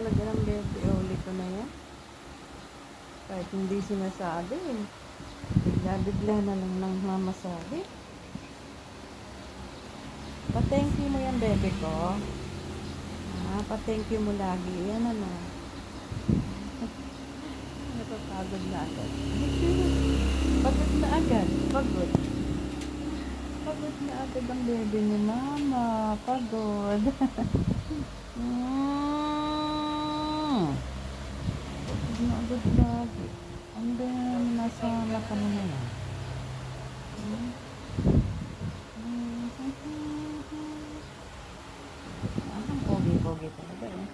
talaga ng bebe. Uli ko na yan. Kahit hindi sinasabi eh. Bigla-bigla na lang nang mamasabi. Pa-thank you mo yan, bebe ko. Pa-thank you mo lagi. Yan ano. Napapagod na agad. Pagod na agad. Pagod. Pagod na agad ang bebe ni mama. Pagod. Pagod na agad lagi. Ang nasa laka mo na yan. Ang pogi-pogi talaga eh.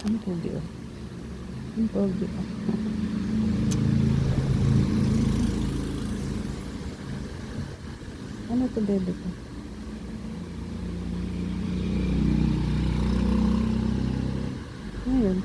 Ang pogi oh. Ang pogi oh. Ano to bebe ko? Ngayon.